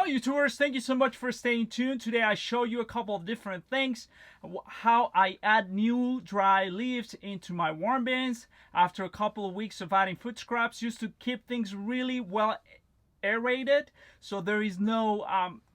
Hello YouTubers, thank you so much for staying tuned. Today I show you a couple of different things, how I add new dry leaves into my worm bins after a couple of weeks of adding food scraps, just to keep things really well aerated so there is no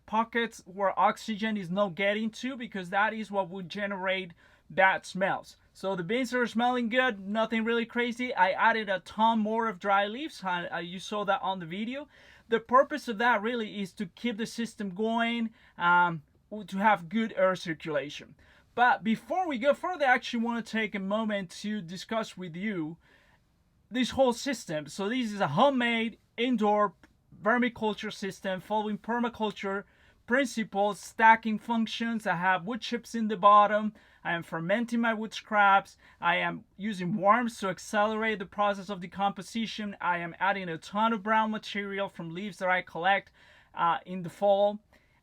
pockets where oxygen is not getting to, because that is what would generate bad smells. So the bins are smelling good, nothing really crazy. I added a ton more of dry leaves. You saw that on the video. The purpose of that really is to keep the system going, to have good air circulation. But before we go further, I actually want to take a moment to discuss with you this whole system. So this is a homemade indoor vermiculture system following permaculture principles, stacking functions. I have wood chips in the bottom. I am fermenting my wood scraps. I am using worms to accelerate the process of decomposition. I am adding a ton of brown material from leaves that I collect in the fall.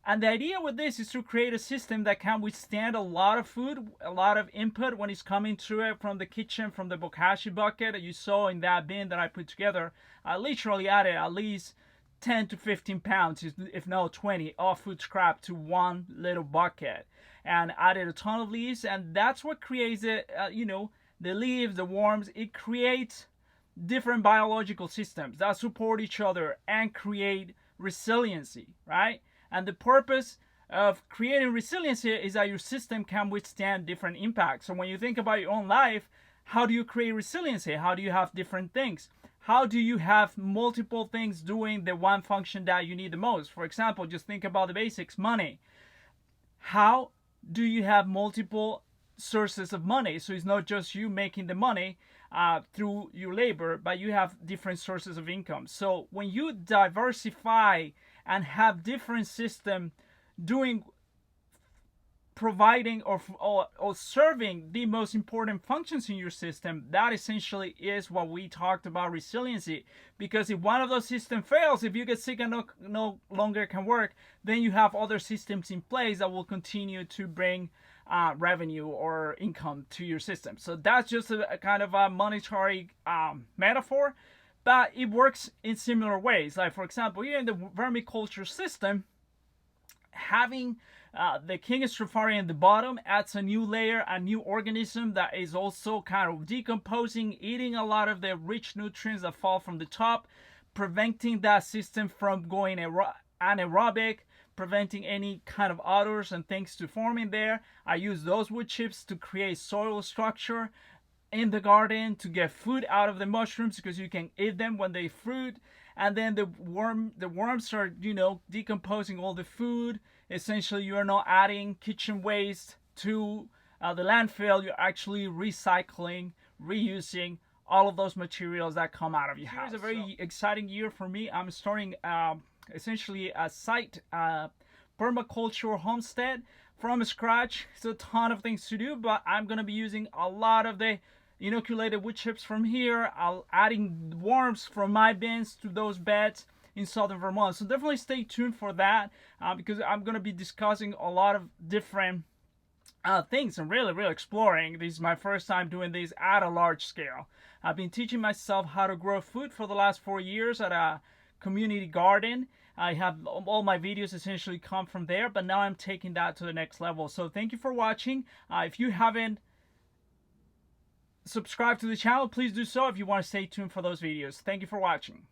And the idea with this is to create a system that can withstand a lot of food, a lot of input when it's coming through it from the kitchen, from the bokashi bucket that you saw in that bin that I put together. I literally added at least 10 to 15 pounds, if not 20, of food scrap to one little bucket, and added a ton of leaves. And that's what creates it, the leaves, the worms. It creates different biological systems that support each other and create resiliency, right? And the purpose of creating resiliency is that your system can withstand different impacts. So when you think about your own life, how do you create resiliency? How do you have different things? How do you have multiple things doing the one function that you need the most? For example, just think about the basics, money. How do you have multiple sources of money? So it's not just you making the money through your labor, but you have different sources of income. So when you diversify and have different systems doing, providing or serving the most important functions in your system, that essentially is what we talked about resiliency. Because if one of those systems fails, if you get sick and no longer can work, then you have other systems in place that will continue to bring revenue or income to your system. So that's just a kind of a monetary metaphor, but it works in similar ways. Like, for example, here in the vermiculture system, having the King Stropharia in the bottom adds a new layer, a new organism that is also kind of decomposing, eating a lot of the rich nutrients that fall from the top, preventing that system from going anaerobic, preventing any kind of odors and things to form in there. I use those wood chips to create soil structure in the garden, to get food out of the mushrooms, because you can eat them when they fruit. And then the worms are, decomposing all the food. Essentially, you are not adding kitchen waste to the landfill. You're actually recycling, reusing all of those materials that come out of your house. It's a very exciting year for me. I'm starting essentially a site permaculture homestead from scratch. It's a ton of things to do, but I'm going to be using a lot of the inoculated wood chips from here. I'll adding worms from my bins to those beds in southern Vermont. So definitely stay tuned for that, because I'm going to be discussing a lot of different things and really exploring. This is my first time doing this at a large scale. I've been teaching myself how to grow food for the last 4 years at a community garden. I have all my videos essentially come from there, but now I'm taking that to the next level. So thank you for watching. If you haven't subscribed to the channel, please do so if you want to stay tuned for those videos. Thank you for watching.